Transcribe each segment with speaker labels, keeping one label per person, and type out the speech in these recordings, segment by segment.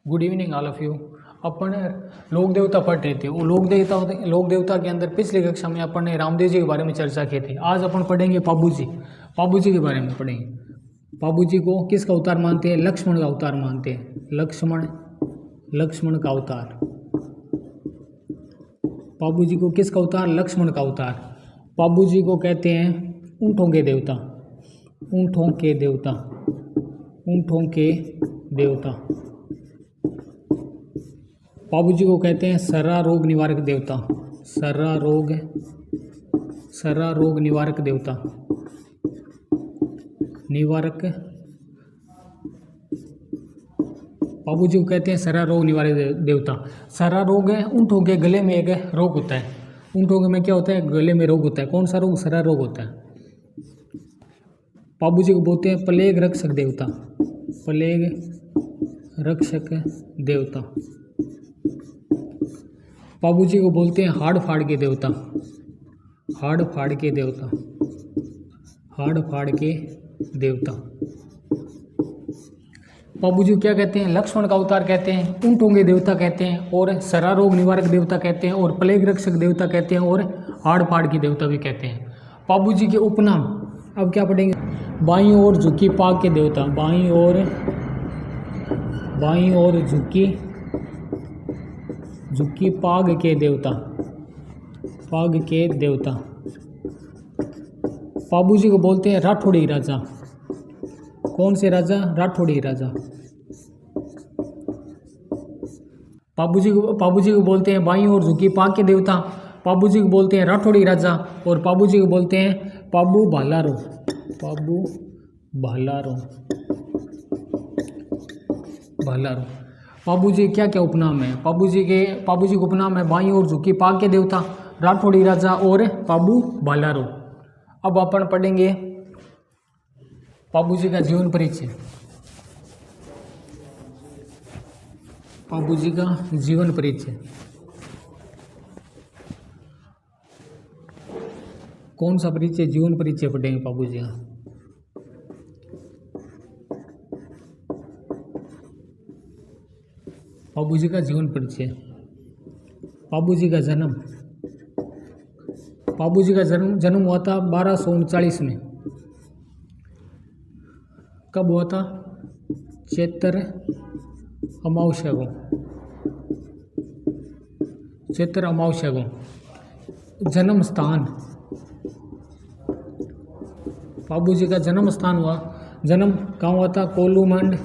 Speaker 1: Good evening all of you. अपन लोक देवता पढ़ रहे थे। वो लोक देवता के अंदर पिछली कक्षा में अपन ने रामदेव जी के बारे में चर्चा की थी। आज अपन पढ़ेंगे पाबू जी के बारे में पढ़ेंगे। पाबू जी को किसका अवतार मानते हैं? लक्ष्मण का अवतार मानते हैं। लक्ष्मण का अवतार। पाबू जी को किसका अवतार? लक्ष्मण का अवतार। पाबू जी को कहते हैं ऊँटों के देवता। ऊँटों के देवता। ऊँटों के देवता। पाबू जी को कहते हैं सर्रा रोग निवारक देवता। सर्रा रोग निवारक देवता। निवारक। पाबू जी को कहते हैं सर्रा रोग निवारक देवता। सर्रा रोग है ऊँटों के गले में एक रोग होता है। ऊँटों के में क्या होता है? गले में रोग होता है। कौन सा रोग? सर्रा रोग होता है। पाबू जी को बोलते हैं प्लेग रक्षक देवता। प्लेग रक्षक देवता। पाबू जी को बोलते हैं हाड़ फाड़ के देवता। हाड़ फाड़ के देवता। हाड़ फाड़ के देवता। पाबू जी को क्या कहते हैं? लक्ष्मण का अवतार कहते हैं, ऊँटों के देवता कहते हैं, और सर्रा रोग निवारक देवता कहते हैं, और प्लेग रक्षक देवता कहते हैं, और हाड़ फाड़ के देवता भी कहते हैं। पाबू जी के उपनाम अब क्या पढ़ेंगे? बाईं ओर झुकी पाग के देवता। बाईं ओर झुकी पाग के देवता। पाग के देवता। पाबू जी को बोलते हैं राठौड़ी राजा। कौन से राजा? राठौड़ी राजा। पाबू जी को बोलते हैं बाईं ओर झुकी पाग के देवता। पाबू जी को बोलते हैं राठौड़ी राजा, और पाबू जी को बोलते हैं पाबू भालारो। पाबू भालारो। भालारो। पाबू जी क्या क्या उपनाम है? पाबू जी के उपनाम है बाईं ओर झुकी पाग के देवता, राठौड़ी राजा, और पाबू भालारो। अब अपन पढ़ेंगे पाबू जी का जीवन परिचय। पाबू जी का जीवन परिचय। कौन सा परिचय? जीवन परिचय पढ़ेंगे पाबू जी का। पाबू जी का जीवन परिचय। पाबू जी का जन्म। पाबू जी का जन्म हुआ था 1239 में। कब हुआ था? चैत्र अमावस्या को। चैत्र अमावस्या को। जन्म स्थान। पाबू जी का जन्म स्थान हुआ, जन्म कहाँ हुआ था? कोल्लूमंड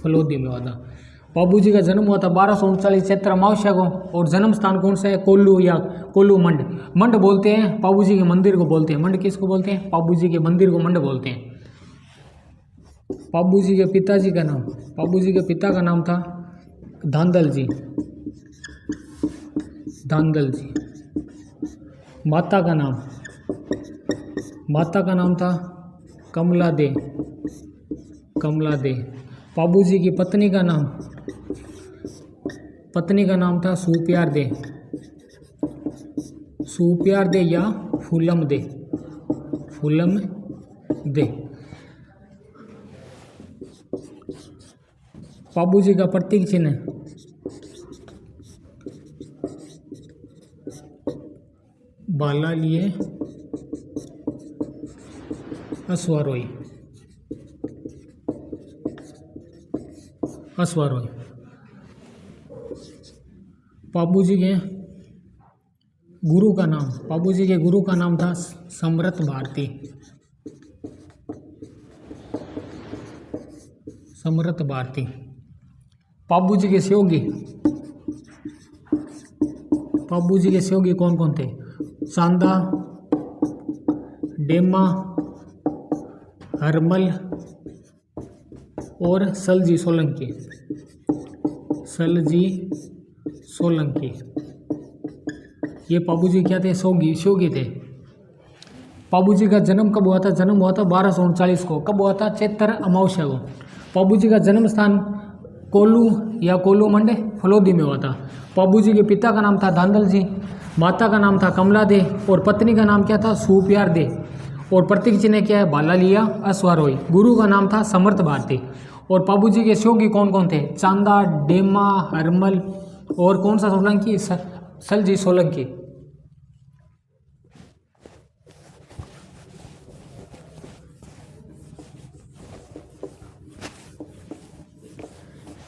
Speaker 1: फलोदी में हुआ था। पाबू जी का जन्म हुआ था 1239 चैत्र अमावस्या को, और जन्म स्थान कौन सा है? कोल्लूमंड। मंड बोलते हैं पाबू जी के मंदिर को बोलते हैं। मंड किसको बोलते हैं? पाबू जी के मंदिर को मंड बोलते हैं। पाबू जी के पिताजी का नाम। पाबू जी के पिता का नाम था धांधल जी। माता का नाम था कमला दे। पाबू जी की पत्नी का नाम था सुप्यार दे या फूलम दे। पाबू जी का प्रतीक चिन्ह बाला लिए अश्वारोही। पाबू जी के गुरु का नाम। पाबू जी के गुरु का नाम था समरथ भारती। पाबू जी के सहयोगी। पाबू जी के सहयोगी कौन कौन थे? सांदा, डेमा, हरमल, और सलजी सोलंकी। ये पाबू जी क्या थे? सहयोगी थे। पाबू जी का जन्म कब हुआ था? जन्म हुआ था 1239 को। कब हुआ था? चैत्र अमावस्या को। पाबू जी का जन्म स्थान कोल्लू या कोल्लूमंड फलोदी में हुआ था। पाबू जी के पिता का नाम था धांधल जी, माता का नाम था कमला दे और पत्नी का नाम क्या था सुप्यार दे और प्रतीक चिन्ह क्या है बाला लिया अश्वारोही। गुरु का नाम था समर्थ भारती और पाबूजी के सहयोगी कौन कौन थे चांदा डेमा हरमल और कौन सा सोलंकी सलजी सोलंकी।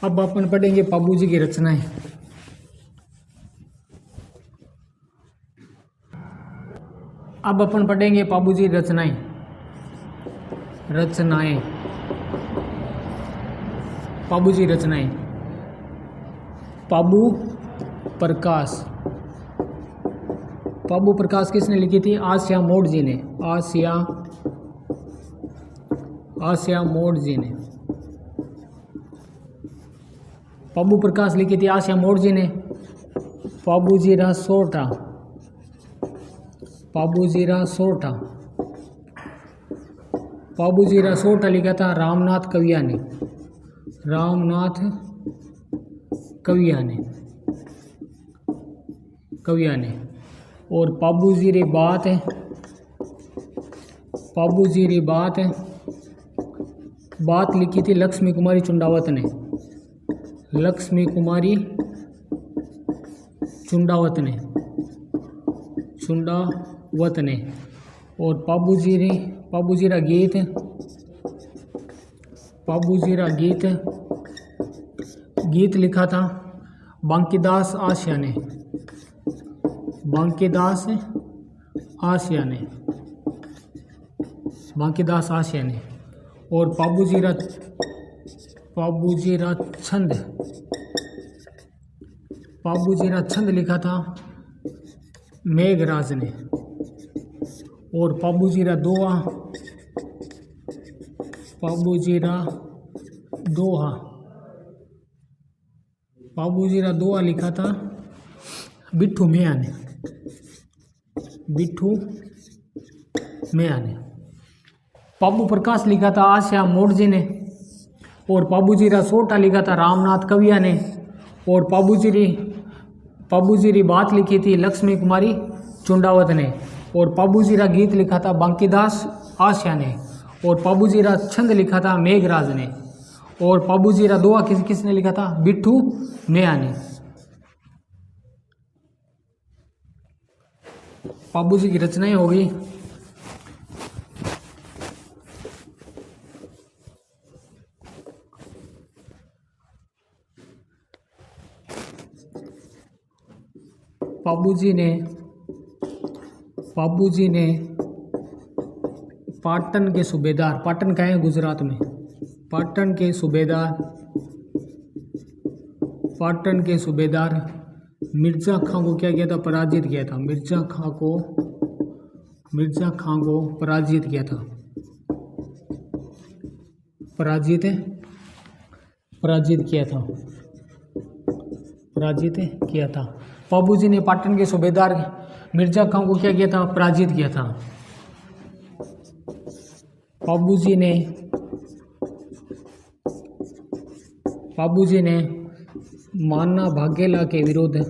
Speaker 1: अब अपन पढ़ेंगे पाबूजी की रचनाएं। अब अपन पढ़ेंगे पाबूजी रचनाएं। पाबूजी रचनाएं। पाबू प्रकाश। पाबू प्रकाश किसने लिखी थी आसिया मोड़ जी ने। आसिया मोड़ जी ने पाबू प्रकाश लिखी थी आसिया मोड़ जी ने। पाबूजीरा सोरठा। पाबूजीरा सोरठा। पाबूजीरा सोरठा लिखा था रामनाथ कविया ने। रामनाथ कविया ने। कविया ने और पाबूजीरी बात है। पाबूजीरी बात है बात लिखी थी लक्ष्मी कुमारी चुंडावत ने। लक्ष्मी कुमारी चुंडावत ने। चुंडावत ने और पाबूजीरा गीत। पाबूजीरा गीत गीत लिखा था बांकीदास आसिया ने। बांकीदास आसिया ने। बांकीदास आसिया ने और पाबूजीरा छंद। पाबूजीरा छंद लिखा था मेघराज ने और पाबूजीरा दोहा। पाबूजीरा दोहा। पाबूजीरा दोहा लिखा था बिट्ठू मियाँ ने। बिट्ठू मियाँ ने। पाबू प्रकाश लिखा था आसिया मोड़ जी ने और पाबूजीरा सोरठा लिखा था रामनाथ कविया ने और पाबूजीरी बात लिखी थी लक्ष्मी कुमारी चुंडावत ने और पाबूजीरा गीत लिखा था बांकीदास आसिया ने और पाबूजीरा छंद लिखा था मेघराज ने और पाबूजीरा दोहा किसने लिखा था बिट्ठू मियाँ ने। पाबूजी की रचनाएं हो गई। पाबूजी ने पाटन के सूबेदार। पाटन का है गुजरात में। पाटन के सूबेदार मिर्जा खां को क्या किया था पराजित किया था। मिर्जा खां को पराजित किया था। पराजित किया था। पाबूजी ने पाटन के सूबेदार मिर्जा खां को क्या किया था पराजित किया था। पाबूजी ने मान्ना भागेला के विरुद्ध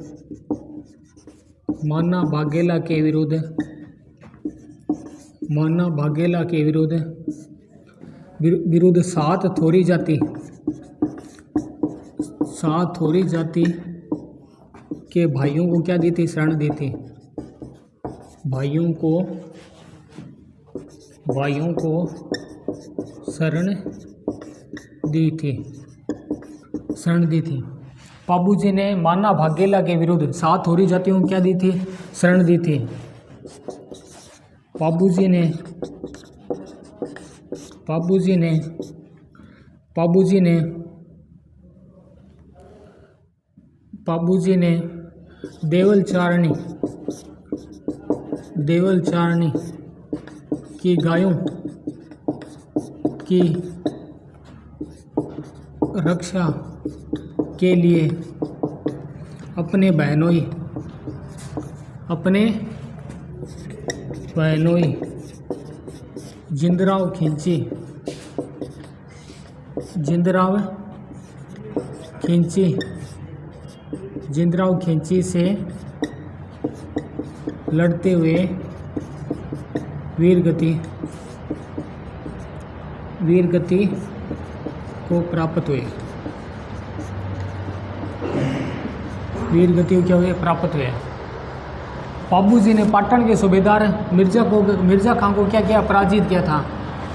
Speaker 1: सात थोड़ी जाति के भाइयों को क्या दी थी शरण दी थी। भाइयों को शरण दी थी। पाबूजी ने मान्ना भागेला के विरुद्ध सात होरी जातियों को क्या दी थी शरण दी थी। पाबूजी ने देवल चारणी की गायों की रक्षा के लिए अपने बहनोई जिंदराव खिंची से लड़ते हुए वीर गति को प्राप्त हुए। वीर गति क्या हुए? प्राप्त हुए। पाबू जी ने पाटन के सूबेदार मिर्जा खां को क्या किया? पराजित किया था।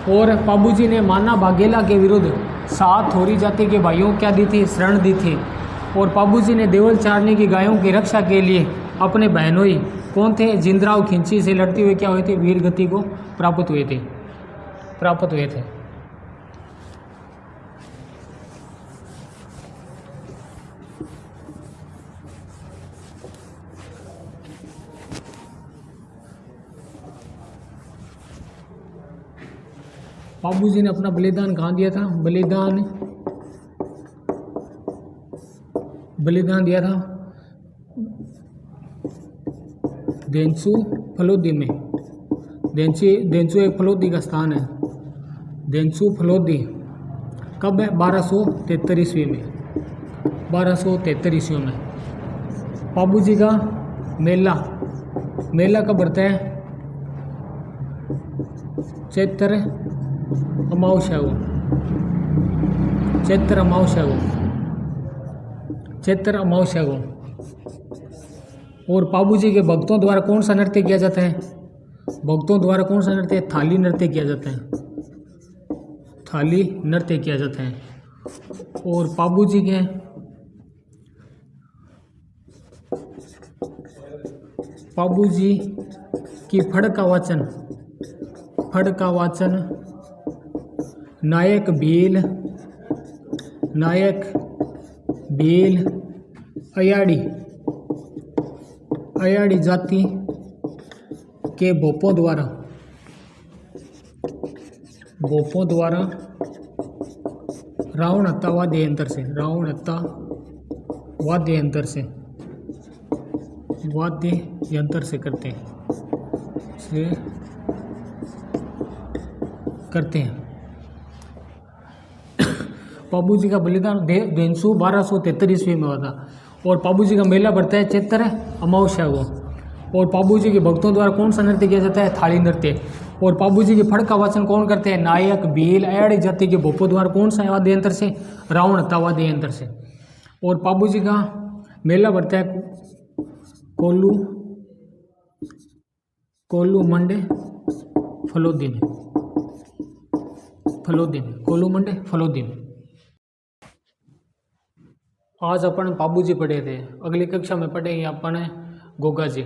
Speaker 1: और पाबू जी ने माना बाघेला के विरुद्ध 7 थोरी जाति के भाइयों क्या दी थी? शरण दी थी। और पाबू जी ने देवल चारने की गायों की रक्षा के लिए अपने बहनोई कौन थे? जिंदराव खिंची से लड़ते हुए क्या हुए थे? वीर गति को प्राप्त हुए थे। पाबू जी ने अपना बलिदान कहाँ दिया था? बलिदान दिया था देंसू फलोदी में। देंसू एक फलोदी का स्थान है। देंसू फलोदी कब है? 1273 ईस्वी में। 1273 ईस्वी में पाबू जी का मेला कब बढ़ता है? चैत्र अमावस्या को। और पाबू जी के भक्तों द्वारा कौन सा नृत्य किया जाता है? थाली नृत्य किया जाता है। और पाबू जी की फड़ का वाचन नायक भील अयाड़ी जाति के भोपों द्वारा रावण हत्ता वाद्य यंत्र से करते हैं। पाबू जी का बलिदान देंसू 1273 ईस्वी में हुआ था। और पाबू जी का मेला बढ़ता है चैत्र अमावस्या को। और पाबू जी के भक्तों द्वारा कौन सा नृत्य किया जाता है? थाली नृत्य। और पाबू जी के फड़ का वाचन कौन करते हैं? नायक भील अयाड़ी जाति के भोपों द्वारा कौन सा वाद्य यंत्र से? रावण हत्ता वाद्य यंत्र से। और पाबू जी का मेला बढ़ता है कोल्लू मंडे फलोदी में। आज अपन पाबू जी पढ़े थे। अगली कक्षा में पढ़ेंगे अपन गोगा जी।